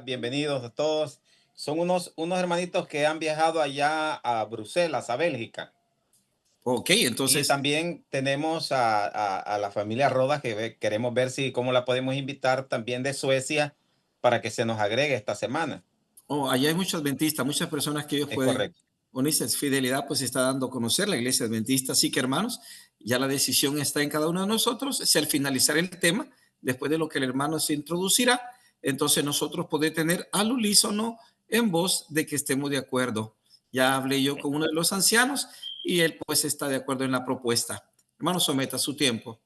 bienvenidos a todos. Son unos hermanitos que han viajado allá a Bruselas, a Bélgica. Ok, Y entonces, también tenemos a la familia Rodas que queremos ver si cómo la podemos invitar también de Suecia para que se nos agregue esta semana. allá hay muchos adventistas, muchas personas que ellos Es pueden correcto, unirse. Fidelidad, pues se está dando a conocer la iglesia adventista. Así que, hermanos, ya la decisión está en cada uno de nosotros. Si al finalizar el tema, después de lo que el hermano se introducirá, entonces nosotros poder tener al unísono en voz de que estemos de acuerdo. Ya hablé yo con uno de los ancianos y él pues está de acuerdo en la propuesta. Hermano, someta su tiempo.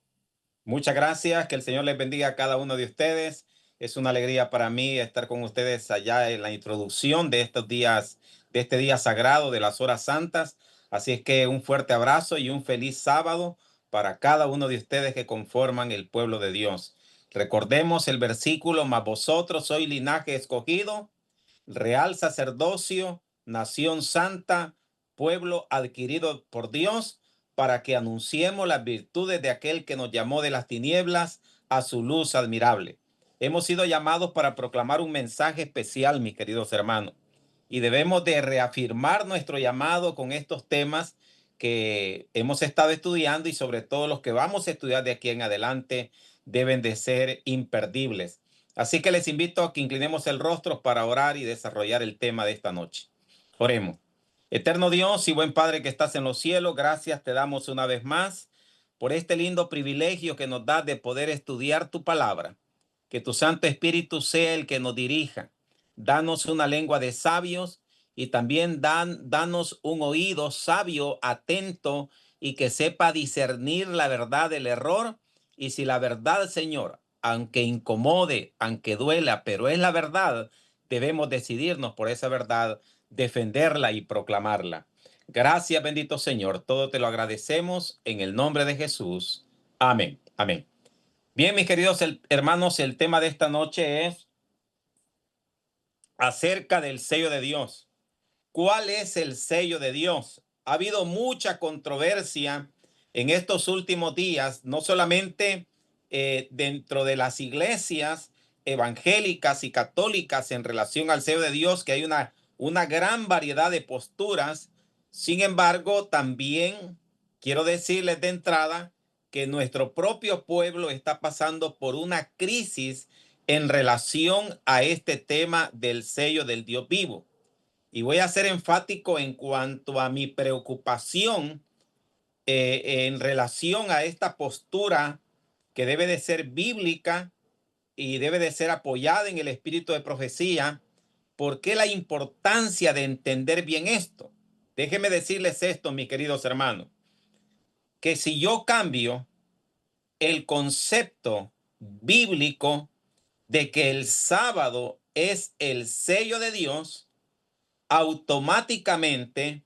muchas gracias. Que el Señor les bendiga a cada uno de ustedes. Es una alegría para mí estar con ustedes allá en la introducción de estos días, de este día sagrado de las horas santas. Así es que un fuerte abrazo y un feliz sábado para cada uno de ustedes que conforman el pueblo de Dios. Recordemos el versículo: mas vosotros sois linaje escogido, real sacerdocio, nación santa, pueblo adquirido por Dios, para que anunciemos las virtudes de aquel que nos llamó de las tinieblas a su luz admirable. Hemos sido llamados para proclamar un mensaje especial, mis queridos hermanos, y debemos de reafirmar nuestro llamado con estos temas que hemos estado estudiando, y sobre todo los que vamos a estudiar de aquí en adelante deben de ser imperdibles. Así que les invito a que inclinemos el rostro para orar y desarrollar el tema de esta noche. Oremos. Eterno Dios y buen Padre que estás en los cielos, gracias te damos una vez más por este lindo privilegio que nos da de poder estudiar tu palabra. Que tu Santo Espíritu sea el que nos dirija. Danos una lengua de sabios y también danos un oído sabio, atento, y que sepa discernir la verdad del error. Y si la verdad, Señor, aunque incomode, aunque duela, pero es la verdad, debemos decidirnos por esa verdad, defenderla y proclamarla. Gracias, bendito Señor. Todo te lo agradecemos en el nombre de Jesús. Amén. Amén. Bien, mis queridos hermanos, el tema de esta noche es acerca del sello de Dios. ¿Cuál es el sello de Dios? Ha habido mucha controversia en estos últimos días, no solamente dentro de las iglesias evangélicas y católicas en relación al sello de Dios, que hay una gran variedad de posturas. Sin embargo, también quiero decirles de entrada que nuestro propio pueblo está pasando por una crisis en relación a este tema del sello del Dios vivo. Y voy a ser enfático en cuanto a mi preocupación en relación a esta postura que debe de ser bíblica y debe de ser apoyada en el espíritu de profecía. ¿Por qué la importancia de entender bien esto? Déjenme decirles esto, mis queridos hermanos, que si yo cambio el concepto bíblico de que el sábado es el sello de Dios, automáticamente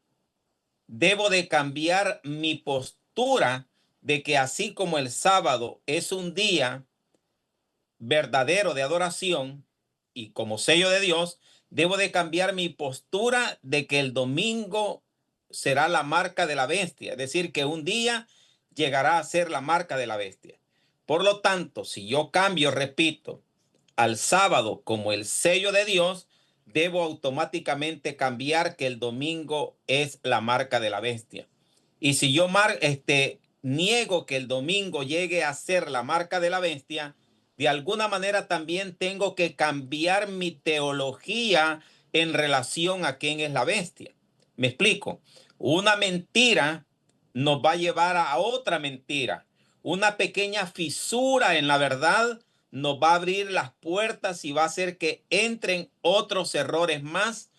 debo de cambiar mi postura de que así como el sábado es un día verdadero de adoración y como sello de Dios, debo de cambiar mi postura de que el domingo será la marca de la bestia, es decir, que un día llegará a ser la marca de la bestia. Por lo tanto, si yo cambio, repito, al sábado como el sello de Dios, debo automáticamente cambiar que el domingo es la marca de la bestia. Y si yo niego que el domingo llegue a ser la marca de la bestia, de alguna manera también tengo que cambiar mi teología en relación a quién es la bestia. Me explico. Una mentira nos va a llevar a otra mentira. Una pequeña fisura en la verdad nos va a abrir las puertas y va a hacer que entren otros errores más,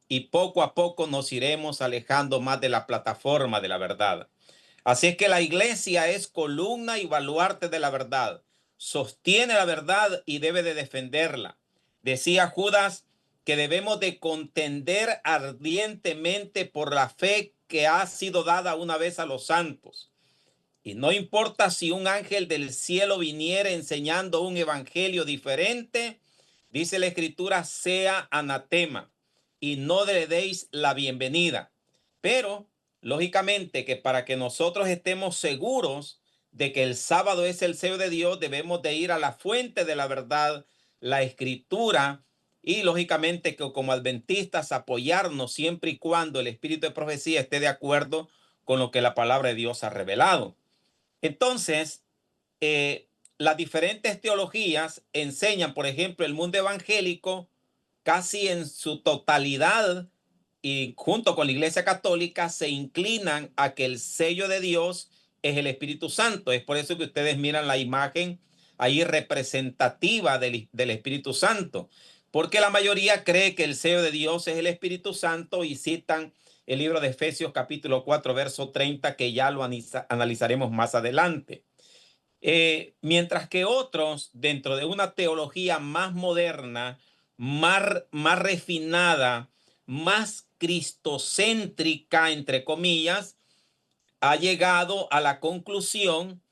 y poco a poco nos iremos alejando más de la plataforma de la verdad. Así es que la iglesia es columna y baluarte de la verdad. Sostiene la verdad y debe de defenderla. Decía Judas que debemos de contender ardientemente por la fe que ha sido dada una vez a los santos. Y no importa si un ángel del cielo viniera enseñando un evangelio diferente, dice la escritura, sea anatema y no le deis la bienvenida. Pero, lógicamente, que para que nosotros estemos seguros de que el sábado es el sello de Dios, debemos de ir a la fuente de la verdad, la escritura, y lógicamente que como adventistas apoyarnos siempre y cuando el espíritu de profecía esté de acuerdo con lo que la palabra de Dios ha revelado. Entonces, eh, las diferentes teologías enseñan, por ejemplo, el mundo evangélico casi en su totalidad y junto con la Iglesia Católica se inclinan a que el sello de Dios es el Espíritu Santo. Es por eso que ustedes miran la imagen ahí representativa del Espíritu Santo, porque la mayoría cree que el sello de Dios es el Espíritu Santo y citan el libro de Efesios capítulo 4, verso 30, que ya lo analizaremos más adelante. Mientras que otros, dentro de una teología más moderna, más refinada, más cristocéntrica, entre comillas, ha llegado a la conclusión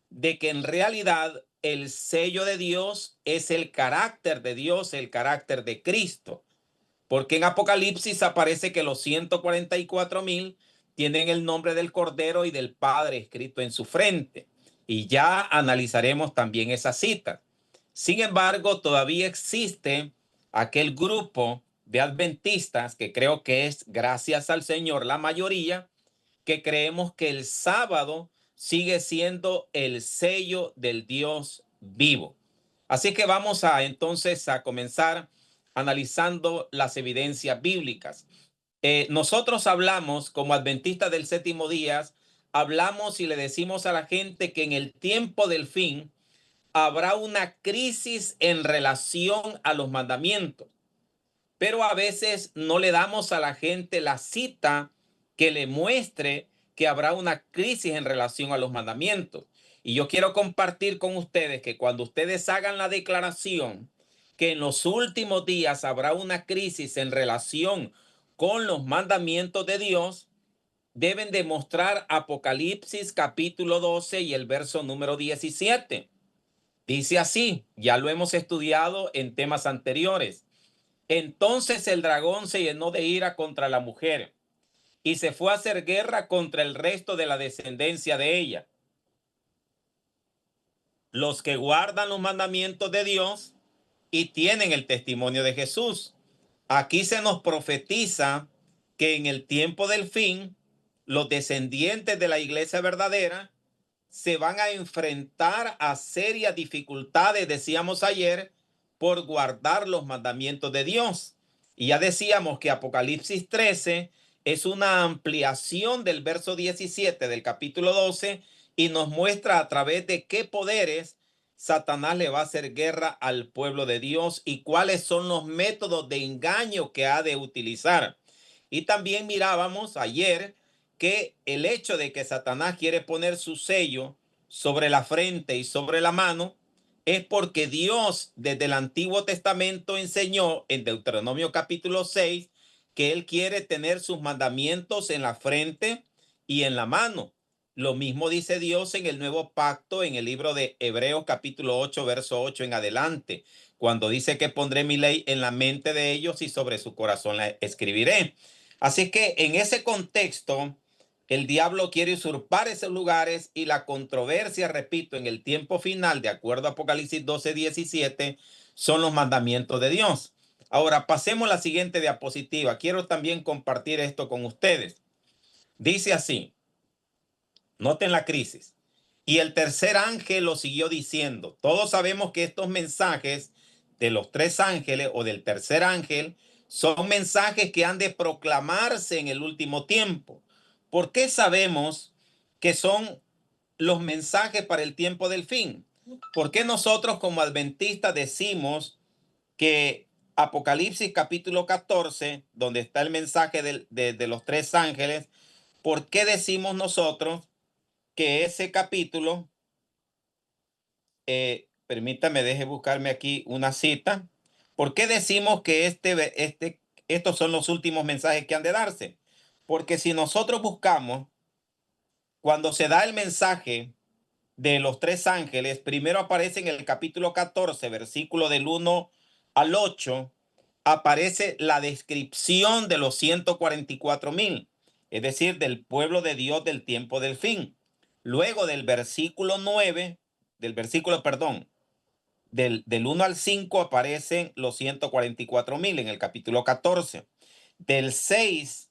de que en realidad el sello de Dios es el carácter de Dios, el carácter de Cristo. Porque en Apocalipsis aparece que los 144,000 tienen el nombre del Cordero y del Padre escrito en su frente. Y ya analizaremos también esa cita. Sin embargo, todavía existe aquel grupo de adventistas, que creo que es, gracias al Señor, la mayoría, que creemos que el sábado sigue siendo el sello del Dios vivo. Así que vamos entonces a comenzar analizando las evidencias bíblicas. Nosotros hablamos como adventistas del séptimo día, hablamos y le decimos a la gente que en el tiempo del fin habrá una crisis en relación a los mandamientos, pero a veces no le damos a la gente la cita que le muestre que habrá una crisis en relación a los mandamientos. Y yo quiero compartir con ustedes que cuando ustedes hagan la declaración que en los últimos días habrá una crisis en relación con los mandamientos de Dios, deben demostrar Apocalipsis capítulo 12 y el verso número 17. Dice así, ya lo hemos estudiado en temas anteriores. Entonces el dragón se llenó de ira contra la mujer y se fue a hacer guerra contra el resto de la descendencia de ella, los que guardan los mandamientos de Dios y tienen el testimonio de Jesús. Aquí se nos profetiza que en el tiempo del fin, los descendientes de la iglesia verdadera se van a enfrentar a serias dificultades, decíamos ayer, por guardar los mandamientos de Dios. Y ya decíamos que Apocalipsis 13 es una ampliación del verso 17 del capítulo 12 y nos muestra a través de qué poderes Satanás le va a hacer guerra al pueblo de Dios y cuáles son los métodos de engaño que ha de utilizar. Y también mirábamos ayer que el hecho de que Satanás quiere poner su sello sobre la frente y sobre la mano es porque Dios desde el Antiguo Testamento enseñó en Deuteronomio capítulo 6 que Él quiere tener sus mandamientos en la frente y en la mano. Lo mismo dice Dios en el Nuevo Pacto en el libro de Hebreos capítulo 8, verso 8 en adelante, cuando dice que pondré mi ley en la mente de ellos y sobre su corazón la escribiré. Así que en ese contexto, el diablo quiere usurpar esos lugares y la controversia, repito, en el tiempo final, de acuerdo a Apocalipsis 12, 17, son los mandamientos de Dios. Ahora, pasemos a la siguiente diapositiva. Quiero también compartir esto con ustedes. Dice así, noten la crisis. Y el tercer ángel lo siguió diciendo. Todos sabemos que estos mensajes de los tres ángeles o del tercer ángel son mensajes que han de proclamarse en el último tiempo. ¿Por qué sabemos que son los mensajes para el tiempo del fin? ¿Por qué nosotros como adventistas decimos que Apocalipsis capítulo 14, donde está el mensaje de los tres ángeles, por qué decimos nosotros que ese capítulo, permítame, deje buscarme aquí una cita. ¿Por qué decimos que estos son los últimos mensajes que han de darse? Porque si nosotros buscamos, cuando se da el mensaje de los tres ángeles, primero aparece en el capítulo 14, versículo del 1 al 8, aparece la descripción de los 144,000, es decir, del pueblo de Dios del tiempo del fin. Luego del versículo 9, del versículo, perdón, del 1 al 5 aparecen los 144,000 en el capítulo 14. Del 6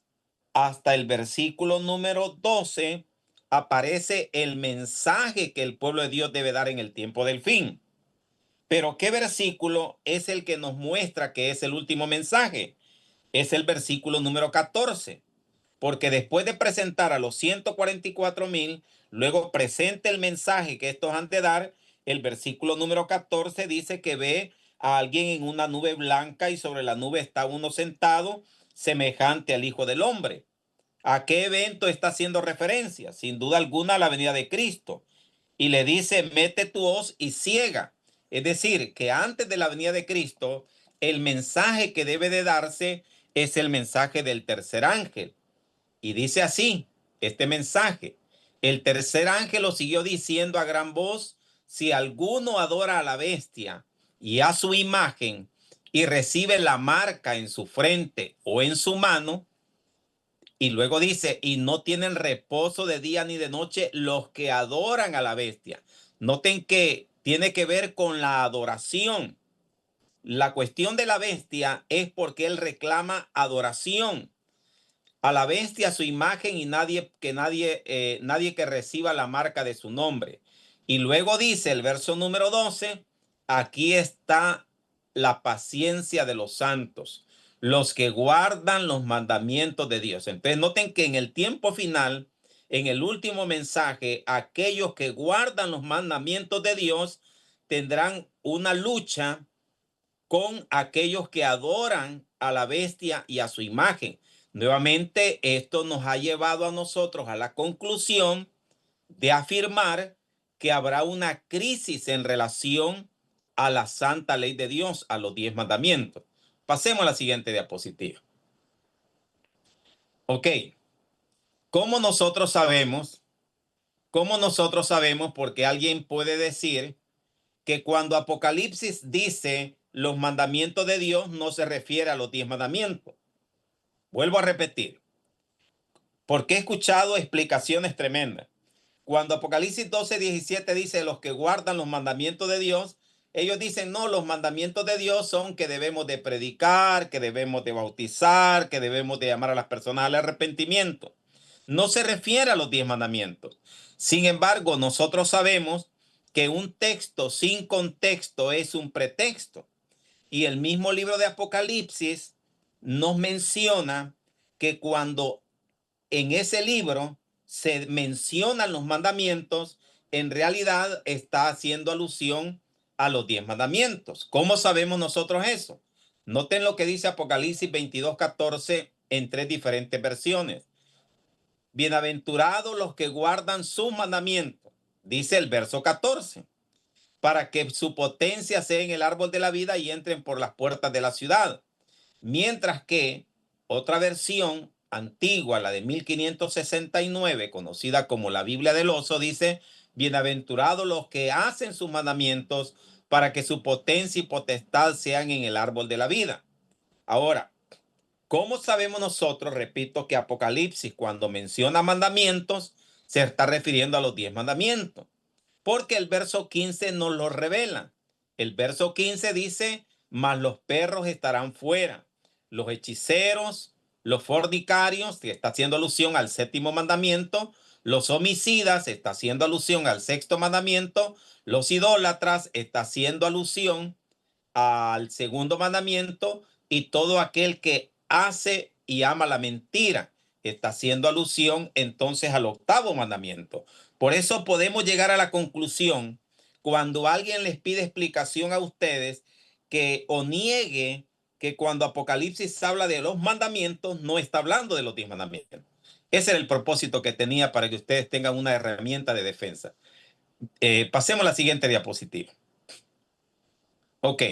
hasta el versículo número 12 aparece el mensaje que el pueblo de Dios debe dar en el tiempo del fin. Pero ¿qué versículo es el que nos muestra que es el último mensaje? Es el versículo número 14. Porque después de presentar a los 144,000, luego presenta el mensaje que estos han de dar. El versículo número 14 dice que ve a alguien en una nube blanca y sobre la nube está uno sentado, semejante al Hijo del Hombre. ¿A qué evento está haciendo referencia? Sin duda alguna a la venida de Cristo. Y le dice, mete tu hoz y ciega. Es decir, que antes de la venida de Cristo, el mensaje que debe de darse es el mensaje del tercer ángel. Y dice así, este mensaje: el tercer ángel lo siguió diciendo a gran voz: si alguno adora a la bestia y a su imagen y recibe la marca en su frente o en su mano, y luego dice, y no tienen reposo de día ni de noche los que adoran a la bestia. Noten que tiene que ver con la adoración. La cuestión de la bestia es porque él reclama adoración a la bestia, a su imagen, y nadie que reciba la marca de su nombre. Y luego dice el verso número 12, aquí está la paciencia de los santos, los que guardan los mandamientos de Dios. Entonces noten que en el tiempo final, en el último mensaje, aquellos que guardan los mandamientos de Dios tendrán una lucha con aquellos que adoran a la bestia y a su imagen. Nuevamente, esto nos ha llevado a nosotros a la conclusión de afirmar que habrá una crisis en relación a la santa ley de Dios, a los 10 mandamientos. Pasemos a la siguiente diapositiva. Ok, ¿cómo nosotros sabemos? ¿Cómo nosotros sabemos? Porque alguien puede decir que cuando Apocalipsis dice los mandamientos de Dios no se refiere a los 10 mandamientos. Vuelvo a repetir, porque he escuchado explicaciones tremendas. Cuando Apocalipsis 12:17 dice los que guardan los mandamientos de Dios, ellos dicen, no, los mandamientos de Dios son que debemos de predicar, que debemos de bautizar, que debemos de llamar a las personas al arrepentimiento. No se refiere a los 10 mandamientos. Sin embargo, nosotros sabemos que un texto sin contexto es un pretexto. Y el mismo libro de Apocalipsis nos menciona que cuando en ese libro se mencionan los mandamientos, en realidad está haciendo alusión a los 10 mandamientos. ¿Cómo sabemos nosotros eso? Noten lo que dice Apocalipsis 22:14 en 3 diferentes versiones. Bienaventurados los que guardan sus mandamientos, dice el verso 14, para que su potencia sea en el árbol de la vida y entren por las puertas de la ciudad. Mientras que otra versión antigua, la de 1569, conocida como la Biblia del Oso, dice, bienaventurados los que hacen sus mandamientos para que su potencia y potestad sean en el árbol de la vida. Ahora, ¿cómo sabemos nosotros, repito, que Apocalipsis cuando menciona mandamientos se está refiriendo a los 10 mandamientos? Porque el verso 15 nos lo revela. El verso 15 dice, mas los perros estarán fuera, los hechiceros, los fornicarios, que está haciendo alusión al séptimo mandamiento, los homicidas, está haciendo alusión al sexto mandamiento, los idólatras, está haciendo alusión al segundo mandamiento, y todo aquel que hace y ama la mentira está haciendo alusión entonces al octavo mandamiento. Por eso podemos llegar a la conclusión, cuando alguien les pide explicación a ustedes, que o niegue que cuando Apocalipsis habla de los mandamientos no está hablando de los 10 mandamientos. Ese era el propósito que tenía, para que ustedes tengan una herramienta de defensa. Pasemos a la siguiente diapositiva. Ok.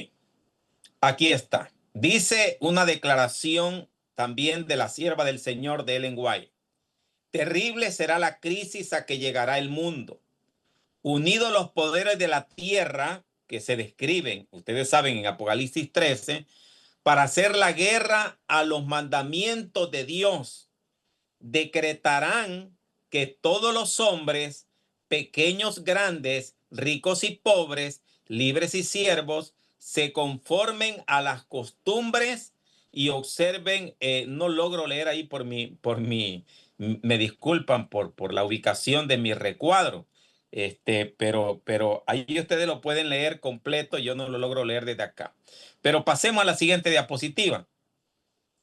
Aquí está. Dice una declaración también de la sierva del Señor de Ellen White. Terrible será la crisis a que llegará el mundo. Unidos los poderes de la tierra, que se describen, ustedes saben, en Apocalipsis 13, para hacer la guerra a los mandamientos de Dios, decretarán que todos los hombres, pequeños, grandes, ricos y pobres, libres y siervos, se conformen a las costumbres y observen, no logro leer ahí me disculpan por la ubicación de mi recuadro, pero ahí ustedes lo pueden leer completo, yo no lo logro leer desde acá. Pero pasemos a la siguiente diapositiva.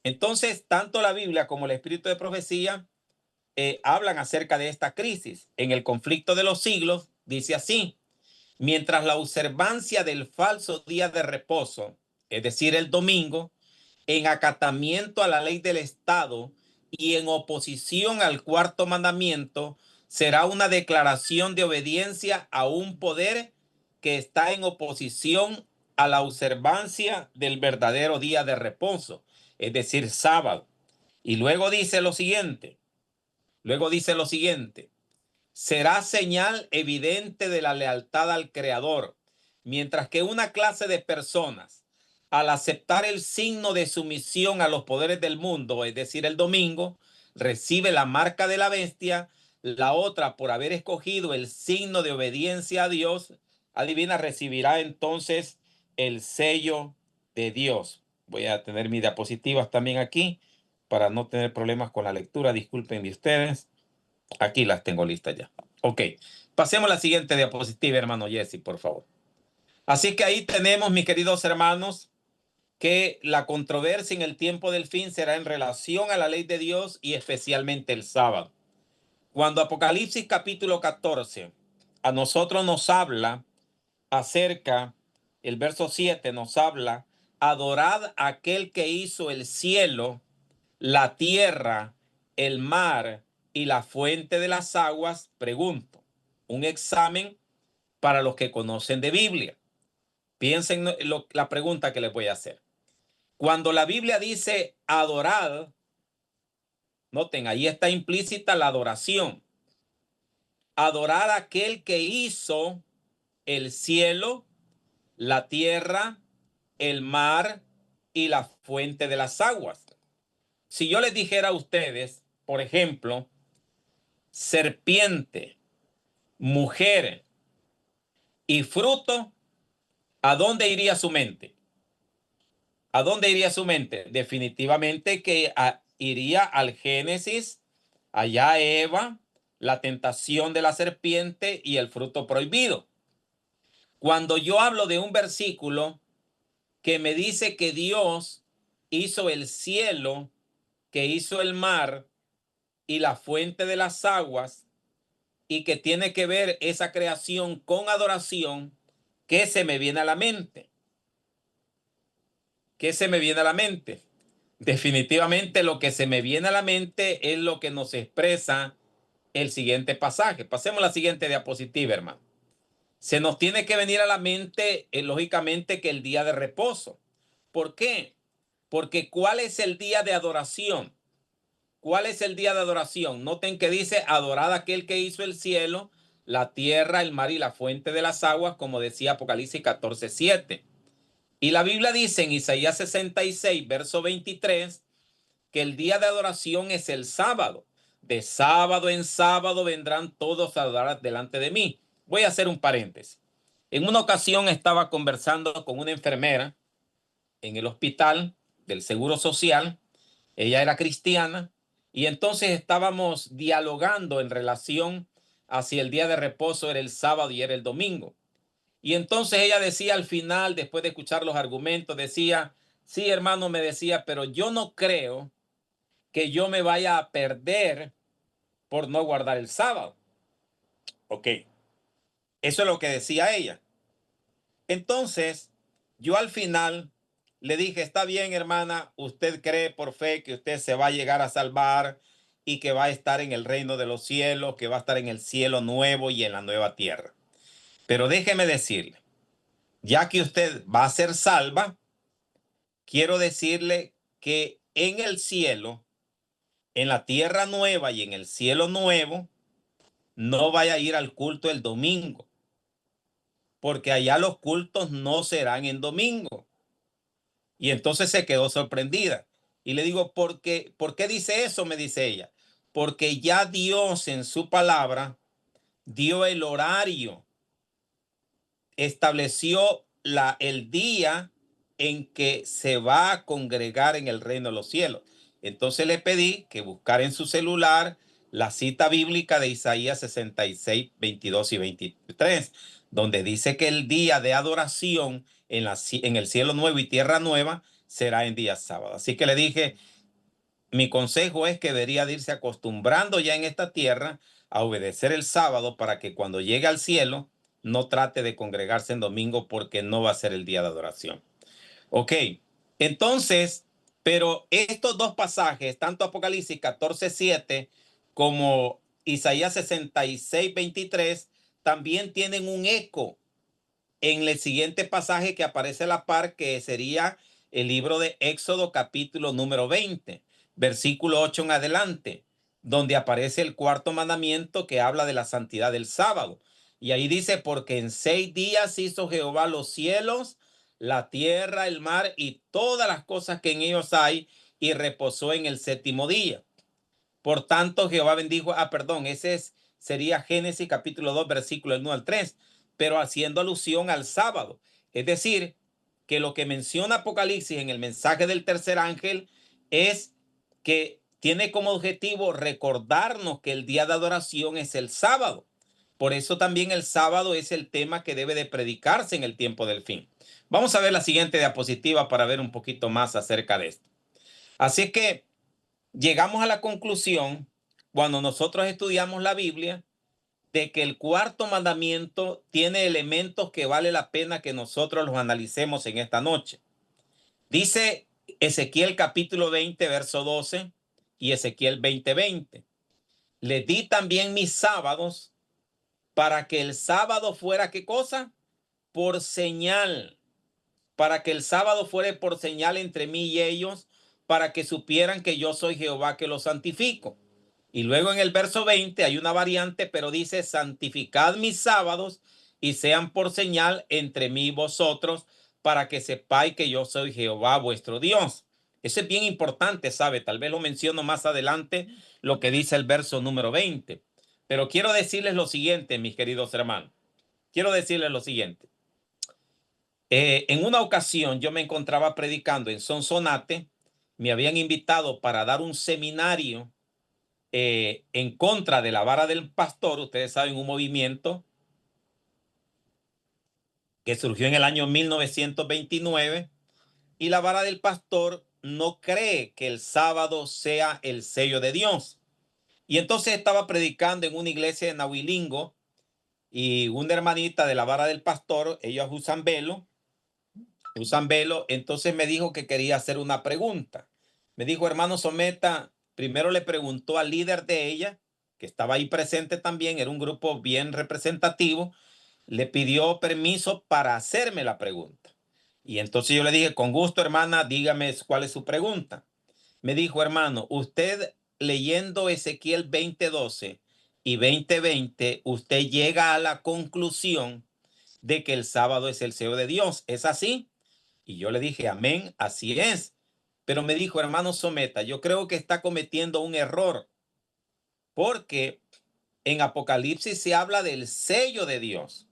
Entonces, tanto la Biblia como el Espíritu de Profecía hablan acerca de esta crisis. En el conflicto de los siglos, dice así: mientras la observancia del falso día de reposo, es decir, el domingo, en acatamiento a la ley del Estado y en oposición al cuarto mandamiento, será una declaración de obediencia a un poder que está en oposición a la observancia del verdadero día de reposo, es decir, sábado. Y luego dice lo siguiente, será señal evidente de la lealtad al Creador, mientras que una clase de personas, al aceptar el signo de sumisión a los poderes del mundo, es decir, el domingo, recibe la marca de la bestia, la otra, por haber escogido el signo de obediencia a Dios, adivina, recibirá entonces el sello de Dios. Voy a tener mis diapositivas también aquí para no tener problemas con la lectura. Disculpen ustedes. Aquí las tengo listas ya. Ok, pasemos a la siguiente diapositiva, hermano Jesse, por favor. Así que ahí tenemos, mis queridos hermanos, que la controversia en el tiempo del fin será en relación a la ley de Dios y especialmente el sábado. Cuando Apocalipsis capítulo 14 a nosotros nos habla acerca, el verso 7 nos habla, adorad a aquel que hizo el cielo, la tierra, el mar y la fuente de las aguas, pregunto, un examen para los que conocen de Biblia. Piensen en la pregunta que les voy a hacer. Cuando la Biblia dice adorad, noten, ahí está implícita la adoración. Adorar a aquel que hizo el cielo, la tierra, el mar y la fuente de las aguas. Si yo les dijera a ustedes, por ejemplo, serpiente, mujer y fruto, ¿a dónde iría su mente? ¿A dónde iría su mente? Definitivamente que iría al Génesis, allá Eva, la tentación de la serpiente y el fruto prohibido. Cuando yo hablo de un versículo que me dice que Dios hizo el cielo, que hizo el mar y la fuente de las aguas, y que tiene que ver esa creación con adoración, ¿qué se me viene a la mente? ¿Qué se me viene a la mente? Definitivamente lo que se me viene a la mente es lo que nos expresa el siguiente pasaje. Pasemos a la siguiente diapositiva, hermano. Se nos tiene que venir a la mente, lógicamente, que el día de reposo. ¿Por qué? Porque ¿cuál es el día de adoración? ¿Cuál es el día de adoración? Noten que dice, adorad a aquel que hizo el cielo, la tierra, el mar y la fuente de las aguas, como decía Apocalipsis 14:7. Y la Biblia dice en Isaías 66, verso 23, que el día de adoración es el sábado. De sábado en sábado vendrán todos a adorar delante de mí. Voy a hacer un paréntesis. En una ocasión estaba conversando con una enfermera en el hospital del Seguro Social. Ella era cristiana y entonces estábamos dialogando en relación a si el día de reposo era el sábado y era el domingo. Y entonces ella decía al final, después de escuchar los argumentos, decía, sí, hermano, me decía, pero yo no creo que yo me vaya a perder por no guardar el sábado. Ok, eso es lo que decía ella. Entonces, yo al final le dije, está bien, hermana, usted cree por fe que usted se va a llegar a salvar y que va a estar en el reino de los cielos, que va a estar en el cielo nuevo y en la nueva tierra. Pero déjeme decirle, ya que usted va a ser salva, quiero decirle que en el cielo, en la tierra nueva y en el cielo nuevo, no vaya a ir al culto el domingo, porque allá los cultos no serán en domingo. Y entonces se quedó sorprendida. Y le digo, ¿por qué dice eso? Me dice ella. Porque ya Dios en su palabra dio el horario estableció el día en que se va a congregar en el reino de los cielos. Entonces le pedí que buscara en su celular la cita bíblica de Isaías 66, 22 y 23, donde dice que el día de adoración en el cielo nuevo y tierra nueva será en día sábado. Así que le dije, mi consejo es que debería de irse acostumbrando ya en esta tierra a obedecer el sábado para que cuando llegue al cielo no trate de congregarse en domingo porque no va a ser el día de adoración. Ok, entonces, pero estos dos pasajes, tanto Apocalipsis 14:7 como Isaías 66:23, también tienen un eco en el siguiente pasaje que aparece a la par, que sería el libro de Éxodo capítulo número 20, versículo 8 en adelante, donde aparece el cuarto mandamiento que habla de la santidad del sábado. Y ahí dice, porque en 6 días hizo Jehová los cielos, la tierra, el mar y todas las cosas que en ellos hay, y reposó en el séptimo día. Por tanto, Jehová bendijo, perdón, sería Génesis capítulo 2, versículo 1 al 3, pero haciendo alusión al sábado. Es decir, que lo que menciona Apocalipsis en el mensaje del tercer ángel es que tiene como objetivo recordarnos que el día de adoración es el sábado. Por eso también el sábado es el tema que debe de predicarse en el tiempo del fin. Vamos a ver la siguiente diapositiva para ver un poquito más acerca de esto. Así que llegamos a la conclusión, cuando nosotros estudiamos la Biblia, de que el cuarto mandamiento tiene elementos que vale la pena que nosotros los analicemos en esta noche. Dice Ezequiel capítulo 20, verso 12 y Ezequiel 20:20. Les di también mis sábados para que el sábado fuera, ¿qué cosa? Por señal. Para que el sábado fuera por señal entre mí y ellos, para que supieran que yo soy Jehová que los santifico. Y luego en el verso 20 hay una variante, pero dice, santificad mis sábados y sean por señal entre mí y vosotros, para que sepáis que yo soy Jehová vuestro Dios. Eso es bien importante, ¿sabe? Tal vez lo menciono más adelante, lo que dice el verso número 20. Pero quiero decirles lo siguiente, mis queridos hermanos. Quiero decirles lo siguiente. En una ocasión yo me encontraba predicando en Sonsonate. Me habían invitado para dar un seminario en contra de la vara del pastor. Ustedes saben, un movimiento que surgió en el año 1929, y la vara del pastor no cree que el sábado sea el sello de Dios. Y entonces estaba predicando en una iglesia de Nahuilingo, y una hermanita de la vara del pastor, ellos usan velo, entonces me dijo que quería hacer una pregunta. Me dijo, hermano Someta, primero le preguntó al líder de ella, que estaba ahí presente también, era un grupo bien representativo, le pidió permiso para hacerme la pregunta. Y entonces yo le dije, con gusto, hermana, dígame cuál es su pregunta. Me dijo, hermano, usted leyendo Ezequiel 20:12 y 20:20, usted llega a la conclusión de que el sábado es el sello de Dios. ¿Es así? Y yo le dije, amén, así es. Pero me dijo, hermano Someta, yo creo que está cometiendo un error, porque en Apocalipsis se habla del sello de Dios,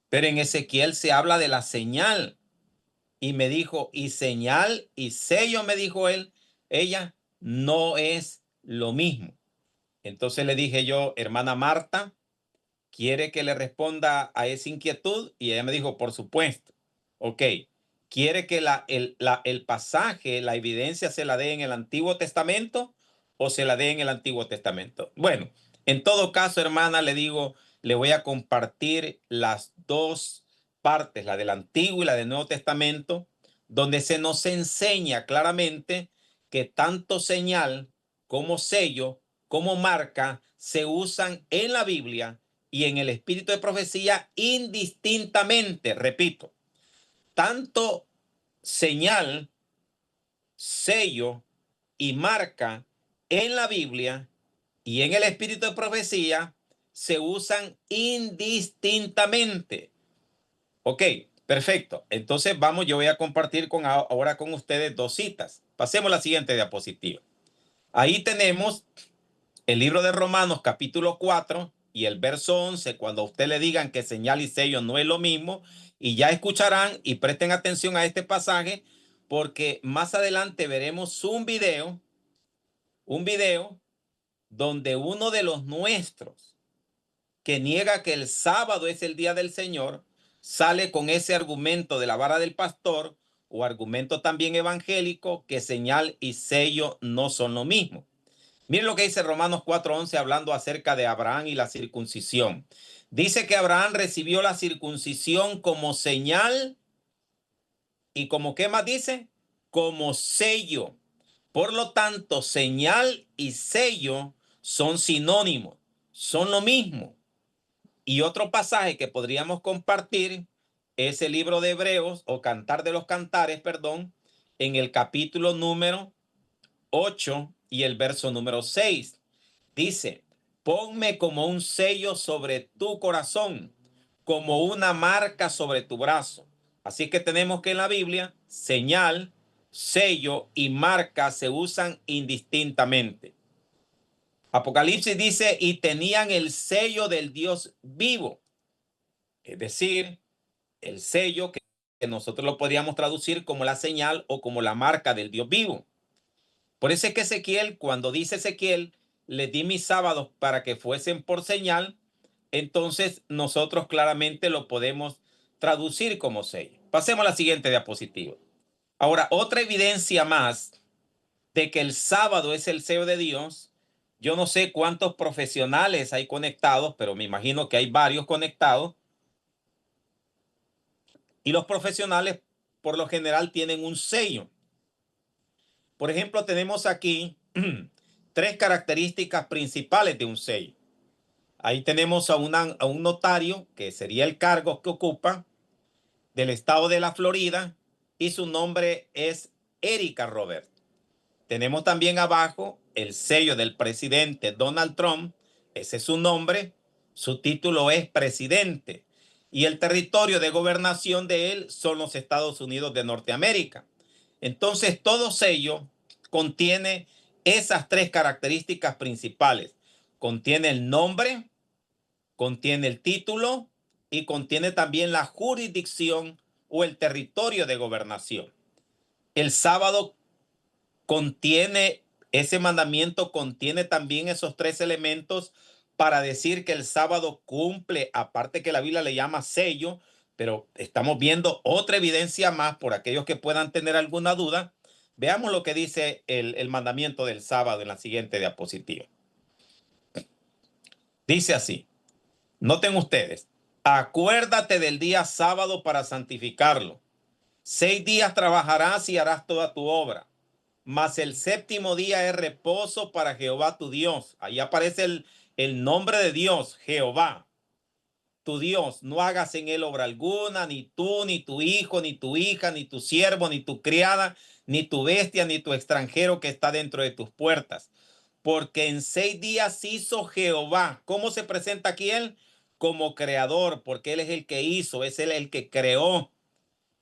pero en Ezequiel se habla de la señal. Y me dijo, y señal y sello, me dijo ella, no es lo mismo. Entonces le dije yo, hermana Marta, ¿quiere que le responda a esa inquietud? Y ella me dijo, por supuesto. Ok. ¿Quiere que el pasaje, la evidencia se la dé en el Antiguo Testamento o se la dé en el Antiguo Testamento? Bueno, en todo caso, hermana, le digo, le voy a compartir las dos partes, la del Antiguo y la del Nuevo Testamento, donde se nos enseña claramente que tanto señal como sello, como marca, se usan en la Biblia y en el espíritu de profecía indistintamente. Repito, tanto señal, sello y marca en la Biblia y en el espíritu de profecía se usan indistintamente. Ok, perfecto. Entonces vamos, yo voy a compartir ahora con ustedes dos citas. Pasemos a la siguiente diapositiva. Ahí tenemos el libro de Romanos capítulo 4 y el verso 11, cuando a usted le digan que señal y sello no es lo mismo, y ya escucharán y presten atención a este pasaje, porque más adelante veremos un video donde uno de los nuestros que niega que el sábado es el día del Señor, sale con ese argumento de la vara del pastor o argumento también evangélico que señal y sello no son lo mismo. Miren lo que dice Romanos 4:11 hablando acerca de Abraham y la circuncisión. Dice que Abraham recibió la circuncisión como señal y como, ¿qué más dice? Como sello. Por lo tanto, señal y sello son sinónimos, son lo mismo. Y otro pasaje que podríamos compartir es el libro de Hebreos o Cantar de los Cantares, perdón, en el capítulo número 8 y el verso número 6. Dice, ponme como un sello sobre tu corazón, como una marca sobre tu brazo. Así que tenemos que en la Biblia, señal, sello y marca se usan indistintamente. Apocalipsis dice, y tenían el sello del Dios vivo. Es decir, el sello que nosotros lo podríamos traducir como la señal o como la marca del Dios vivo. Por eso es que Ezequiel, cuando dice Ezequiel, les di mis sábados para que fuesen por señal, entonces nosotros claramente lo podemos traducir como sello. Pasemos a la siguiente diapositiva. Ahora, otra evidencia más de que el sábado es el sello de Dios. Yo no sé cuántos profesionales hay conectados, pero me imagino que hay varios conectados. Y los profesionales, por lo general, tienen un sello. Por ejemplo, tenemos aquí tres características principales de un sello. Ahí tenemos a un notario, que sería el cargo que ocupa, del estado de la Florida, y su nombre es Erika Robert. Tenemos también abajo el sello del presidente Donald Trump, ese es su nombre, su título es presidente, y el territorio de gobernación de él son los Estados Unidos de Norteamérica. Entonces, todo sello contiene esas tres características principales. Contiene el nombre, contiene el título y contiene también la jurisdicción o el territorio de gobernación. El sábado contiene, ese mandamiento contiene también esos tres elementos para decir que el sábado cumple, aparte que la Biblia le llama sello, pero estamos viendo otra evidencia más por aquellos que puedan tener alguna duda. Veamos lo que dice el mandamiento del sábado en la siguiente diapositiva. Dice así, noten ustedes, acuérdate del día sábado para santificarlo. 6 días trabajarás y harás toda tu obra, mas el séptimo día es reposo para Jehová tu Dios. Ahí aparece el nombre de Dios, Jehová, tu Dios. No hagas en él obra alguna, ni tú, ni tu hijo, ni tu hija, ni tu siervo, ni tu criada, ni tu bestia, ni tu extranjero que está dentro de tus puertas. Porque en 6 días hizo Jehová. ¿Cómo se presenta aquí él? Como creador, porque él es el que hizo, es él el que creó.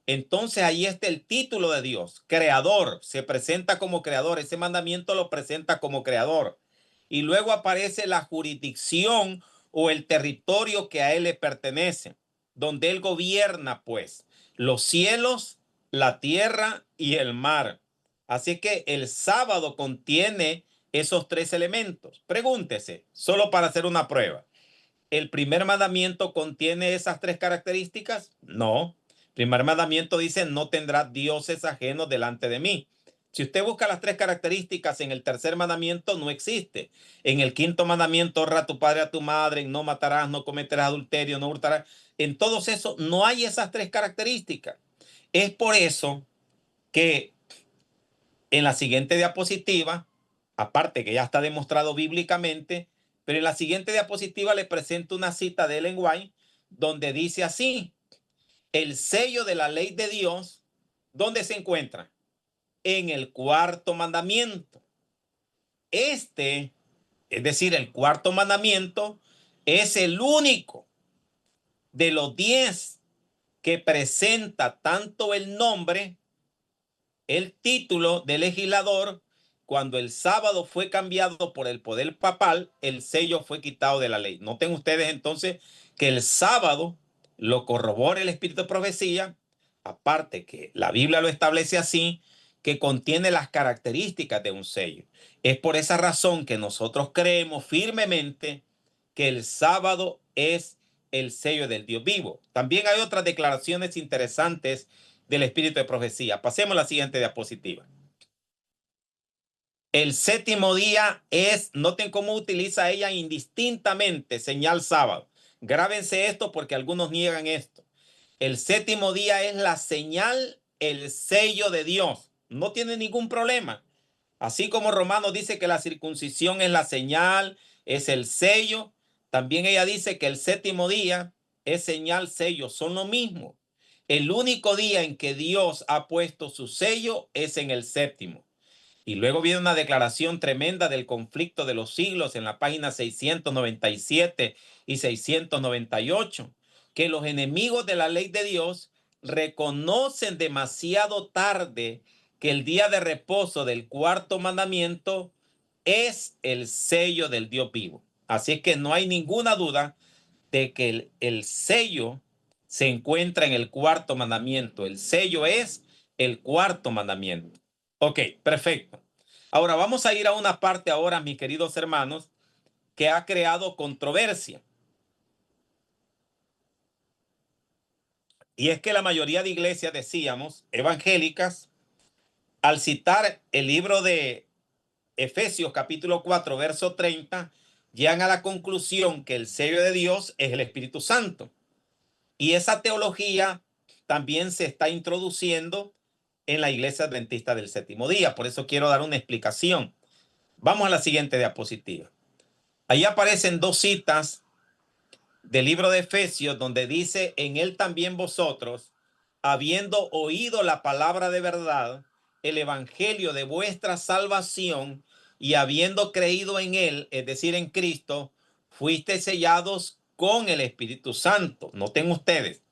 Entonces ahí está el título de Dios, creador, se presenta como creador, ese mandamiento lo presenta como creador. Y luego aparece la jurisdicción o el territorio que a él le pertenece, donde él gobierna pues los cielos, la tierra y el mar. Así que el sábado contiene esos tres elementos. Pregúntese, solo para hacer una prueba. ¿El primer mandamiento contiene esas tres características? No. El primer mandamiento dice, no tendrás dioses ajenos delante de mí. Si usted busca las tres características en el tercer mandamiento, no existe. En el quinto mandamiento, honra a tu padre y a tu madre, no matarás, no cometerás adulterio, no hurtarás. En todos esos no hay esas tres características. Es por eso que en la siguiente diapositiva, aparte que ya está demostrado bíblicamente, pero en la siguiente diapositiva le presento una cita de Ellen White donde dice así, el sello de la ley de Dios, ¿dónde se encuentra? En el cuarto mandamiento. Este, es decir, el cuarto mandamiento es el único de los 10 que presenta tanto el nombre, el título de legislador, cuando el sábado fue cambiado por el poder papal, el sello fue quitado de la ley. Noten ustedes entonces que el sábado lo corrobora el espíritu de profecía, aparte que la Biblia lo establece así, que contiene las características de un sello. Es por esa razón que nosotros creemos firmemente que el sábado es el sello del Dios vivo. También hay otras declaraciones interesantes del espíritu de profecía. Pasemos a la siguiente diapositiva. El séptimo día es, noten cómo utiliza ella indistintamente señal sábado. Grábense esto porque algunos niegan esto. El séptimo día es la señal, el sello de Dios. No tiene ningún problema. Así como Romanos dice que la circuncisión es la señal, es el sello, también ella dice que el séptimo día es señal, sello, son lo mismo. El único día en que Dios ha puesto su sello es en el séptimo. Y luego viene una declaración tremenda del conflicto de los siglos en la página 697 y 698, que los enemigos de la ley de Dios reconocen demasiado tarde que el día de reposo del cuarto mandamiento es el sello del Dios vivo. Así es que no hay ninguna duda de que el sello se encuentra en el cuarto mandamiento. El sello es el cuarto mandamiento. Ok, perfecto. Ahora vamos a ir a una parte ahora, mis queridos hermanos, que ha creado controversia. Y es que la mayoría de iglesias, decíamos, evangélicas, al citar el libro de Efesios capítulo 4, verso 30, llegan a la conclusión que el sello de Dios es el Espíritu Santo. Y esa teología también se está introduciendo en la iglesia adventista del séptimo día. Por eso quiero dar una explicación. Vamos a la siguiente diapositiva. Ahí aparecen dos citas del libro de Efesios donde dice: en él también vosotros, habiendo oído la palabra de verdad, el evangelio de vuestra salvación, y habiendo creído en él, es decir, en Cristo, fuisteis sellados con el Espíritu Santo. Noten ustedes,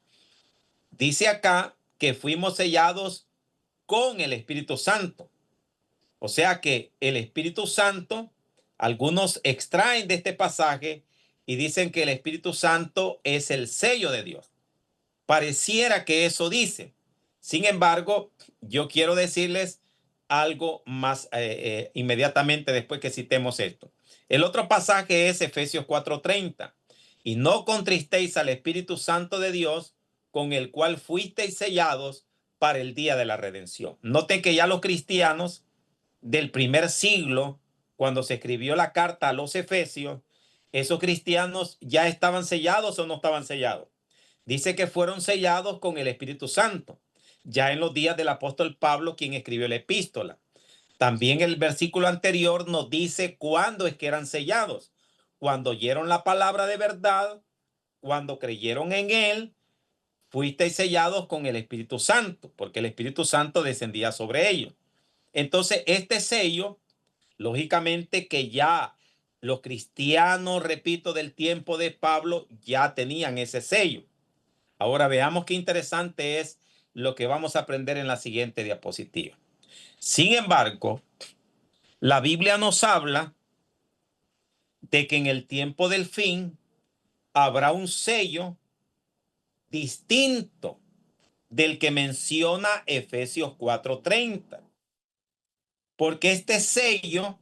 dice acá que fuimos sellados con el Espíritu Santo. O sea que el Espíritu Santo, algunos extraen de este pasaje y dicen que el Espíritu Santo es el sello de Dios. Pareciera que eso dice. Sin embargo, yo quiero decirles algo más inmediatamente después que citemos esto. El otro pasaje es Efesios 4:30. Y no contristéis al Espíritu Santo de Dios, con el cual fuisteis sellados para el día de la redención. Noten que ya los cristianos del primer siglo, cuando se escribió la carta a los Efesios, esos cristianos ya estaban sellados o no estaban sellados. Dice que fueron sellados con el Espíritu Santo, ya en los días del apóstol Pablo, quien escribió la epístola. También el versículo anterior nos dice cuándo es que eran sellados. Cuando oyeron la palabra de verdad, cuando creyeron en él, fuisteis sellados con el Espíritu Santo, porque el Espíritu Santo descendía sobre ellos. Entonces, este sello, lógicamente que ya los cristianos, repito, del tiempo de Pablo, ya tenían ese sello. Ahora veamos qué interesante es lo que vamos a aprender en la siguiente diapositiva. Sin embargo, la Biblia nos habla de que en el tiempo del fin habrá un sello distinto del que menciona Efesios 4:30, porque este sello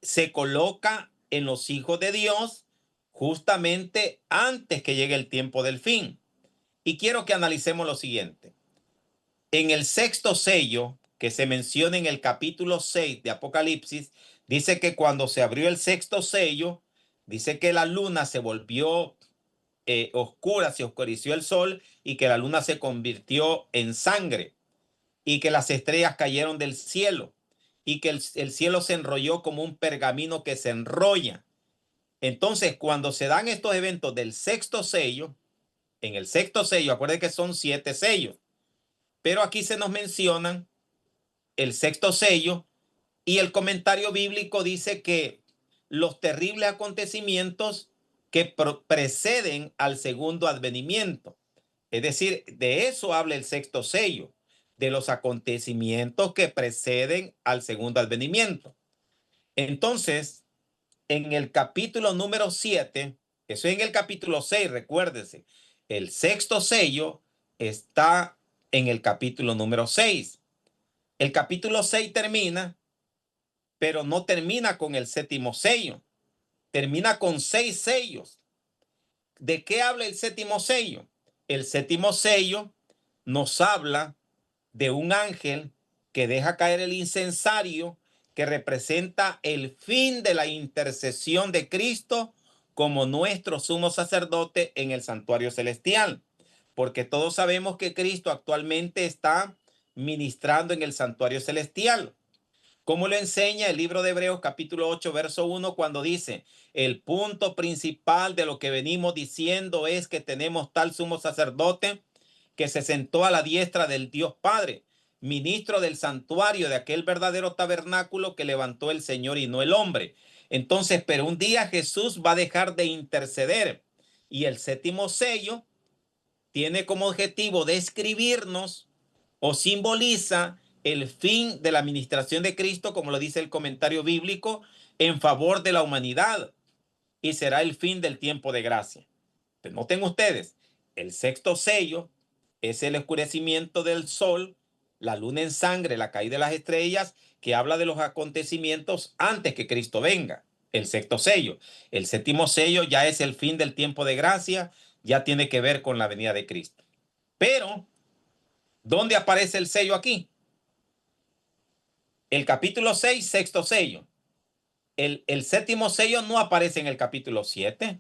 se coloca en los hijos de Dios justamente antes que llegue el tiempo del fin. Y quiero que analicemos lo siguiente. En el sexto sello, que se menciona en el capítulo 6 de Apocalipsis, dice que cuando se abrió el sexto sello, dice que la luna se volvió oscura, se oscureció el sol y que la luna se convirtió en sangre y que las estrellas cayeron del cielo y que el cielo se enrolló como un pergamino que se enrolla. Entonces, cuando se dan estos eventos del sexto sello, en el sexto sello, acuérdense que son 7 sellos, pero aquí se nos mencionan el sexto sello y el comentario bíblico dice que los terribles acontecimientos que preceden al segundo advenimiento. Es decir, de eso habla el sexto sello, de los acontecimientos que preceden al segundo advenimiento. Entonces, en el capítulo número 7, eso es en el capítulo 6, recuérdese, el sexto sello está en el capítulo número 6. El capítulo 6 termina, pero no termina con el séptimo sello, termina con 6 sellos. ¿De qué habla el séptimo sello? El séptimo sello nos habla de un ángel que deja caer el incensario, que representa el fin de la intercesión de Cristo como nuestro sumo sacerdote en el santuario celestial. Porque todos sabemos que Cristo actualmente está ministrando en el santuario celestial. Como lo enseña el libro de Hebreos capítulo 8, verso 1, cuando dice, el punto principal de lo que venimos diciendo es que tenemos tal sumo sacerdote que se sentó a la diestra del Dios Padre, ministro del santuario de aquel verdadero tabernáculo que levantó el Señor y no el hombre. Entonces, pero un día Jesús va a dejar de interceder y el séptimo sello tiene como objetivo describirnos o simboliza el fin de la administración de Cristo, como lo dice el comentario bíblico, en favor de la humanidad, y será el fin del tiempo de gracia. Pero noten ustedes, el sexto sello es el oscurecimiento del sol, la luna en sangre, la caída de las estrellas, que habla de los acontecimientos antes que Cristo venga. El sexto sello. El séptimo sello ya es el fin del tiempo de gracia, ya tiene que ver con la venida de Cristo. Pero, ¿dónde aparece el sello aquí? El capítulo 6, sexto sello. El séptimo sello no aparece en el capítulo 7.